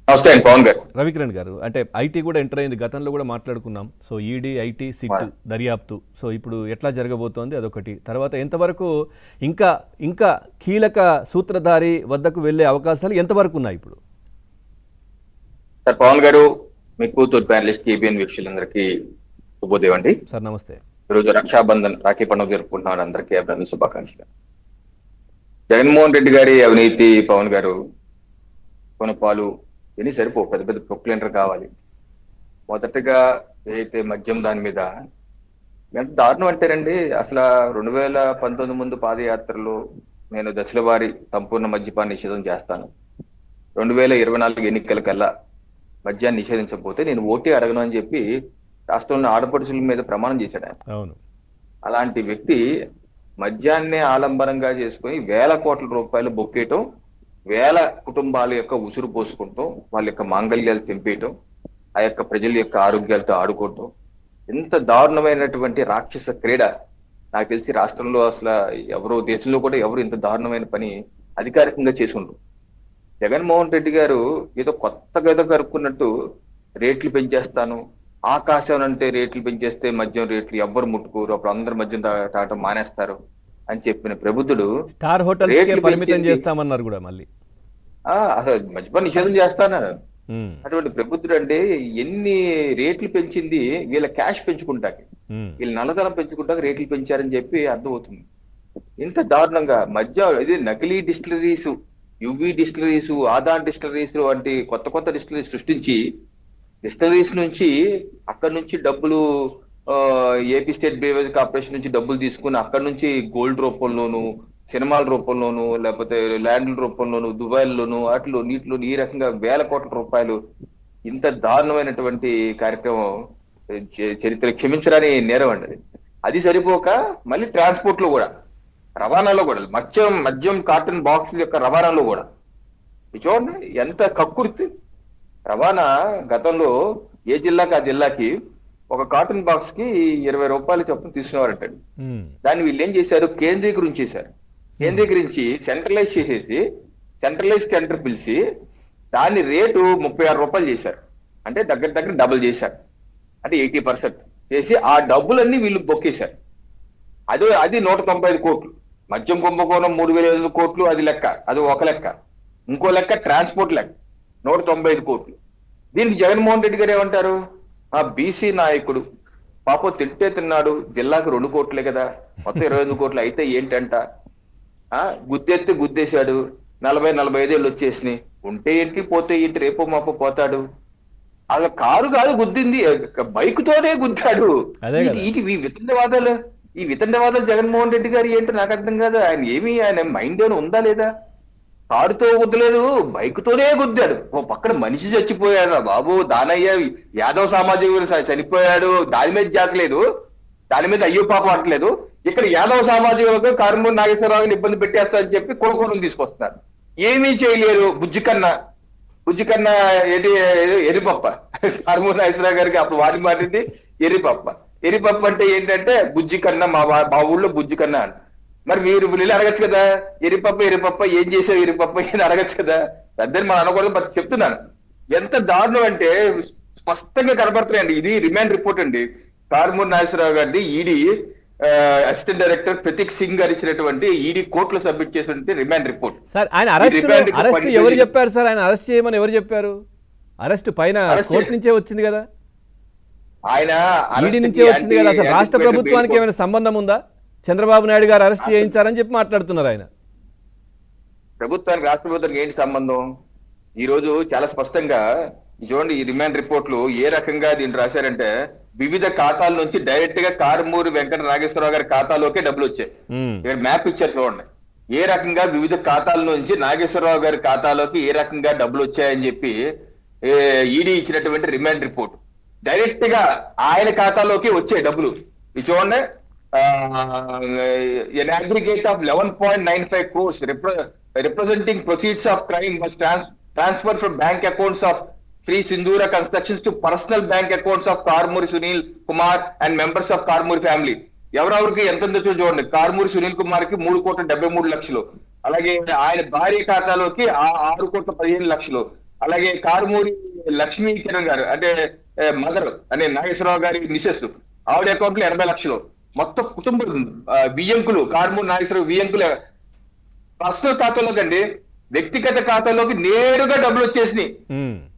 నమస్తే అండి పవన్ గారు. రవికిరణ్ గారు, అంటే ఐటీ కూడా ఎంటర్ అయింది, గతంలో కూడా మాట్లాడుకున్నాం. సో ఈడీ, ఐటీ, సిట్, దర్యాప్తు, సో ఇప్పుడు ఎట్లా జరగబోతోంది అదొకటి. తర్వాత ఎంతవరకు ఇంకా ఇంకా కీలక సూత్రధారి వద్దకు వెళ్ళే అవకాశాలు ఎంతవరకు ఉన్నాయి ఇప్పుడు? సార్ పవన్ గారు, మీకు తోటి ప్యానలిస్ట్ కేబిఎన్ వీక్షకులందరికీ శుభోదయం అండి. సార్ నమస్తే. ఈరోజు రక్షాబంధన్ రాఖీ పండుగ జరుపుకుంటున్నారు. అందరికీ అభినందన శుభాకాంక్షలు. జగన్మోహన్ రెడ్డి గారి అవినీతి పవన్ గారు కొనపాలు ఇన్ని సరిపో పెద్ద పెద్ద ప్రొక్లైనర్ కావాలి. మొదటగా ఏదైతే మద్యం దాని మీద ఎంత దారుణం అంటేనండి, అసలు 2019 ముందు పాదయాత్రలో నేను దశల వారీ సంపూర్ణ మద్యపాన నిషేధం చేస్తాను, 2024 ఎన్నికల కల్లా మద్యాన్ని నిషేధించకపోతే నేను ఓటే అడగను అని చెప్పి రాష్ట్రంలో ఆడపడుచుల మీద ప్రమాణం చేశాడు ఆయన. అవును. అలాంటి వ్యక్తి మద్యాన్నే ఆలంబనంగా చేసుకుని వేల కోట్ల రూపాయలు బొక్కేయటం, వేల కుటుంబాల యొక్క ఉసురు పోసుకుంటాం, వాళ్ళ యొక్క మాంగళ్యాలు తెంపేయటం, ఆ యొక్క ప్రజల యొక్క ఆరోగ్యాలతో ఆడుకోవటం, ఎంత దారుణమైనటువంటి రాక్షస క్రీడ. నాకు తెలిసి రాష్ట్రంలో అసలు ఎవరో దేశంలో కూడా ఎవరు ఇంత దారుణమైన పని అధికారికంగా చేసుకుంటారు. జగన్మోహన్ రెడ్డి గారు ఏదో కొత్త గద కరుక్కున్నట్టు రేట్లు పెంచేస్తాను, ఆకాశం అంటే రేట్లు పెంచేస్తే మద్యం రేట్లు ఎవ్వరు ముట్టుకోరు, అప్పుడు అందరు మద్యం తాగటం మానేస్తారు అని చెప్పిన ప్రబుద్ధుడు స్టార్ హోటల్స్ పరిమితం చేస్తామన్నారు కూడా మళ్ళీ. అసలు మద్యపాన నిషేధం చేస్తానన్నారు. అటువంటి ప్రబుద్ధుడు అంటే ఎన్ని రేట్లు పెంచింది వీళ్ళ క్యాష్ పెంచుకుంటాకి, వీళ్ళ నల్లధనం పెంచుకుంటాకి రేట్లు పెంచారని చెప్పి అర్థమవుతుంది. ఇంత దారుణంగా మద్యం ఇది నకిలీ distilleries, UV distilleries, Aadan distilleries వంటి కొత్త కొత్త డిస్టిలరీస్ సృష్టించి డిస్టిలరీస్ నుంచి అక్కడి నుంచి డబ్బులు ఏపీ స్టేట్ బ్రేవరేజ్ కార్పొరేషన్ నుంచి డబ్బులు తీసుకుని అక్కడి నుంచి గోల్డ్ రూపంలోను, సినిమాల రూపంలోను, లేకపోతే ల్యాండ్ల రూపంలోను, దుబాయ్లోను, వాటిలో నీటిలో ఈ రకంగా వేల కోట్ల రూపాయలు. ఇంత దారుణమైనటువంటి కార్యక్రమం చరిత్ర క్షమించరాని నేరం అండి. అది సరిపోక మళ్ళీ ట్రాన్స్పోర్ట్ లో కూడా, రవాణాలో కూడా, మద్యం కార్టన్ బాక్స్ యొక్క రవాణాలో కూడా చూడండి ఎంత కక్కుర్తి. రవాణా గతంలో ఏ జిల్లాకి ఆ జిల్లాకి ఒక కాటన్ బాక్స్ కి 20 రూపాయలు చొప్పున తీసుకునేవారంటండి. దాన్ని వీళ్ళు ఏం చేశారు, కేంద్రీకరించేశారు. కేంద్రీకరించి సెంట్రలైజ్ చేసేసి సెంట్రలైజ్ టెండర్ పిలిచి దాని రేటు 36 రూపాయలు చేశారు. అంటే దగ్గర దగ్గర డబుల్ చేశారు, అంటే 80% చేసి ఆ డబ్బులన్నీ వీళ్ళు బొక్కేశారు. అది 195 కోట్లు. మద్యం కుంభకోణం 3,500 కోట్లు, అది లెక్క, అది ఒక లెక్క. ఇంకో లెక్క ట్రాన్స్పోర్ట్ లెక్క 195 కోట్లు. దీనికి జగన్మోహన్ రెడ్డి గారు ఏమంటారు, ఆ బీసీ నాయకుడు పాపం తింటే తిన్నాడు, జిల్లాకు 2 కోట్లే కదా, మొత్తం 25 కోట్లు అయితే ఏంటంట, గుద్దెత్తి గుద్దేశాడు, 40-45 ఏళ్ళు వచ్చేసినాయి, ఉంటే ఏంటి పోతే ఏంటి, రేపో మాపో పోతాడు. అలా కారు కాదు గుద్దింది, బైక్ తోనే గుద్దాడు. ఈ వితండవాదాలు జగన్మోహన్ రెడ్డి గారు ఏంటో నాకు అర్థం కాదు. ఆయన మైండ్ ఏమైనా ఉందా లేదా? కారుతో గుద్దలేదు, బైక్ తోనే గుద్దాడు. ఓ పక్కన మనిషి చచ్చిపోయాడు బాబు, దానయ్య యాదవ్ సామాజిక చనిపోయాడు, దాని మీద చేసలేదు, దాని మీద అయ్యో పాపం అంటలేదు. ఇక్కడ యాదవ్ సామాజిక వర్గం కారుమూరి నాగేశ్వరరావుని ఇబ్బంది పెట్టేస్తారని చెప్పి కొడుకోవడం తీసుకొస్తున్నారు. ఏమీ చేయలేరు. బుజ్జికన్నా ఎరిపప్ప, కారుమూరి నాగేశ్వరరావు గారికి అప్పుడు వాడి మారింది ఎరిపప్ప. ఎరిపప్ప అంటే ఏంటంటే బుజ్జికన్నా, మా ఊళ్ళో బుజ్జికన్నా అంట. మరి మీరు వీళ్ళు అడగచ్చు కదా, ఎరిపప్ప ఏం చేసావు, ఎరిపప్ప ఏం అడగచ్చు కదా. పెద్దని మనం అనకూడదు, చెప్తున్నాను. ఎంత దారుణం అంటే స్పష్టంగా కనబడుతున్నాయండి. ఇది రిమాండ్ రిపోర్ట్ అండి, కారుమూరి నాగేశ్వరరావు గారిది. ED assistant director Prateek Singh గారు ఇచ్చినటువంటి ఈడీ కోర్టులో సబ్మిట్ చేసినటువంటి రిమాండ్ రిపోర్ట్. సార్ ఆయన అరెస్ట్ ఎవరు చెప్పారు సార్? ఆయన అరెస్ట్ చేయమని ఎవరు చెప్పారు? అరెస్ట్ పైన కోర్టు నుంచే వచ్చింది కదా, ఆయన ఈడీ నుంచే వచ్చింది కదా. అసలు రాష్ట్ర ప్రభుత్వానికి ఏమైనా సంబంధం ఉందా? చంద్రబాబు నాయుడు గారు అరెస్ట్ చేయించారని చెప్పి మాట్లాడుతున్నారు ఆయన. ప్రభుత్వానికి, రాష్ట్ర ప్రభుత్వానికి ఏంటి సంబంధం? ఈ రోజు చాలా స్పష్టంగా చూడండి, ఈ రిమాండ్ రిపోర్ట్లు ఏ రకంగా దీన్ని రాశారంటే, వివిధ ఖాతాల నుంచి డైరెక్ట్ గా కారుమూరి వెంకట నాగేశ్వరరావు గారి ఖాతాలోకే డబ్బులు వచ్చాయి. ఇక్కడ మ్యాప్ ఇచ్చారు చూడండి, ఏ రకంగా వివిధ ఖాతాల నుంచి నాగేశ్వరరావు గారి ఖాతాలోకి ఏ రకంగా డబ్బులు వచ్చాయని చెప్పి ఈడీ ఇచ్చినటువంటి రిమాండ్ రిపోర్ట్. డైరెక్ట్ గా ఆయన ఖాతాలోకి వచ్చే డబ్బులు ఇది చూడండి. An aggregate of 11.95 crores representing proceeds of crime was transferred from bank accounts of Sri Sindhura Constructions to personal bank accounts of Karmuri Sunil Kumar and members of Karmuri family. ఎవరెవరికి ఎంత చూడండి. కారుమూరి సునీల్ కుమార్ కి 3,73,00,000, అలాగే ఆయన భార్య ఖాతాలోకి 6,15,00,000, అలాగే కారుమూరి లక్ష్మీ కిరణ్ గారు అంటే మదర్ అనే నాగేశ్వరరావు గారి మిసెస్, ఆవిడ అకౌంట్ లో 80 లక్షలు. మొత్తం కుటుంబం వియ్యంకులు, కారుమూరి నాగేశ్వరరావు వియ్యంకులు పర్సనల్ ఖాతాలోకి అండి, వ్యక్తిగత ఖాతాలోకి నేరుగా డబ్బులు వచ్చేసినాయి.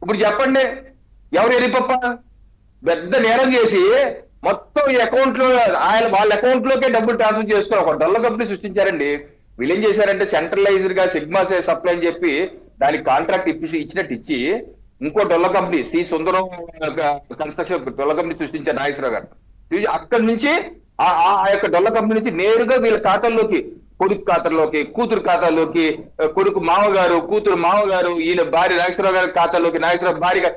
ఇప్పుడు చెప్పండి ఎవరు ఎరిపప్ప పెద్ద నేరం చేసి మొత్తం ఈ అకౌంట్ లో వాళ్ళ అకౌంట్ లోకే డబ్బులు ట్రాన్స్ఫర్ చేసుకుని ఒక డొల్ల కంపెనీ సృష్టించారండి. వీళ్ళు ఏం చేశారంటే సెంట్రలైజ్డ్ గా సిగ్మా సప్లై అని చెప్పి దానికి కాంట్రాక్ట్ ఇచ్చినట్టు ఇచ్చి ఇంకో డొల్ల కంపెనీ శ్రీ సుందరం కన్స్ట్రక్షన్ డొల్ల కంపెనీ సృష్టించారు నాగేశ్వరరావు గారు. అక్కడి నుంచి ఆ యొక్క డొల్ల కంపెనీ నుంచి నేరుగా వీళ్ళ ఖాతాల్లోకి, కొడుకు ఖాతాల్లోకి, కూతురు ఖాతాల్లోకి, కొడుకు మామగారు, కూతురు మామగారు, ఈయన భార్య నాగేశ్వరరావు గారి ఖాతాలోకి, నాగేశ్వరరావు భార్య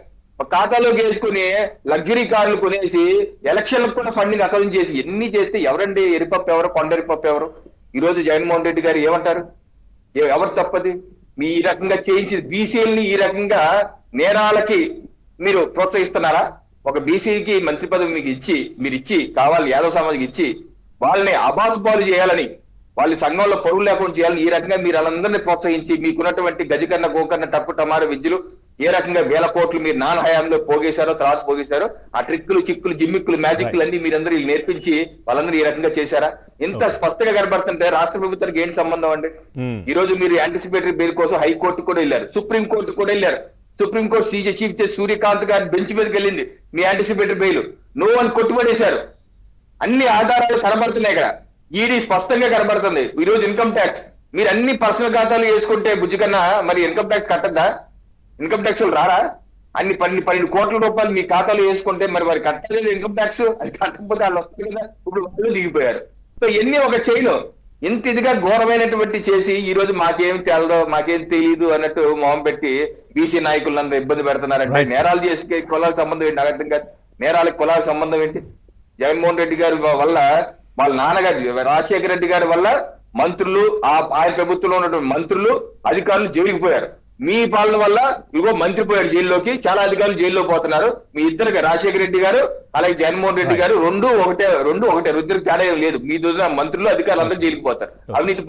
ఖాతాలోకి వేసుకుని లగ్జరీ కార్లు కొనేసి ఎలక్షన్లకు కూడా ఫండింగ్ అక్కడ నుంచి చేసి ఎన్ని చేస్తే ఎవరండి ఎరిపప్పు ఎవరు, కొండ ఎరిపప్పు ఎవరు? ఈ రోజు జగన్మోహన్ రెడ్డి గారు ఏమంటారు? ఎవరు తప్పది? మీ ఈ రకంగా చేయించి బీసీలని ఈ రకంగా నేరాలకి మీరు ప్రోత్సహిస్తున్నారా? ఒక బీసీకి మంత్రి పదవి మీకు ఇచ్చి కావాలి యాదవ సమాజకి ఇచ్చి వాళ్ళని అబాసుపాలు చేయాలని, వాళ్ళ సంఘంలో పొరుగు లేకుండా చేయాలని ఈ రకంగా మీరు వాళ్ళందరినీ ప్రోత్సహించి మీకున్నటువంటి గజకన్న గోకన్న టప్పు టమార విద్యలు ఏ రకంగా 1000 కోట్లు మీరు నాన్న హయాంలో పోగేశారో, తర్వాత పోగేశారో, ఆ ట్రిక్కులు, చిక్కులు, జిమ్మిక్కులు, మ్యాజిక్లు అన్ని మీరందరూ నేర్పించి వాళ్ళందరూ ఈ రకంగా చేశారా? ఎంత స్పష్టంగా కనబడుతుంటే రాష్ట్ర ప్రభుత్వానికి ఏంటి సంబంధం అండి? ఈ రోజు మీరు యాంటిసిపేటరీ బెయిల్ కోసం హైకోర్టు కూడా వెళ్ళారు, సుప్రీం కోర్టు కూడా వెళ్ళారు. సుప్రీంకోర్టు చీఫ్ జస్టిస్ సూర్యకాంత్ గారి బెంచ్ మీదకి వెళ్ళింది మీ యాంటిసిపేటరీ బెయిల్, నో అని కొట్టుబడేశారు. అన్ని ఆధారాలు కనబడుతున్నాయి ఇక్కడ, ఈడీ స్పష్టంగా కనబడుతుంది. ఈ రోజు ఇన్కమ్ ట్యాక్స్ మీరు అన్ని పర్సనల్ ఖాతాలు వేసుకుంటే బుజ్జి కన్నా మరి ఇన్కమ్ ట్యాక్స్ కట్టద్దా? ఇన్కమ్ ట్యాక్స్ రారా? అన్ని 12 కోట్ల రూపాయలు మీ ఖాతాలో వేసుకుంటే మరి కట్టలేదు ఇన్కమ్ ట్యాక్స్. అది కట్టకపోతే వాళ్ళు వస్తుంది కదా, ఇప్పుడు వాళ్ళు దిగిపోయారు. సో ఎన్ని ఒక చైలు ఇంత ఇదిగా ఘోరమైనటువంటి చేసి ఈ రోజు మాకేం తెలదో, మాకేం తెలియదు అన్నట్టు మొహం పెట్టి బీసీ నాయకులందరూ ఇబ్బంది పెడుతున్నారంటే నేరాలు చేసి కులాల సంబంధం ఏంటి? నాకు అర్థం కాదు. నేరాలకు కులాల సంబంధం ఏంటి? జగన్మోహన్ రెడ్డి గారి వల్ల, వాళ్ళ నాన్నగారు రాజశేఖర రెడ్డి గారి వల్ల మంత్రులు, ఆయన ప్రభుత్వంలో ఉన్నటువంటి మంత్రులు, అధికారులు జైలుకి పోయారు. మీ పాలన వల్ల ఇగో మంత్రి పోయారు జైల్లోకి, చాలా అధికారులు జైల్లో పోతున్నారు. మీ ఇద్దరికి రాజశేఖర రెడ్డి గారు అలాగే జగన్మోహన్ రెడ్డి గారు రెండు ఒకటే రుద్రికి తేడా లేదు. మీ మంత్రులు, అధికారులు అందరూ జైలుకి పోతారు. అవినీతి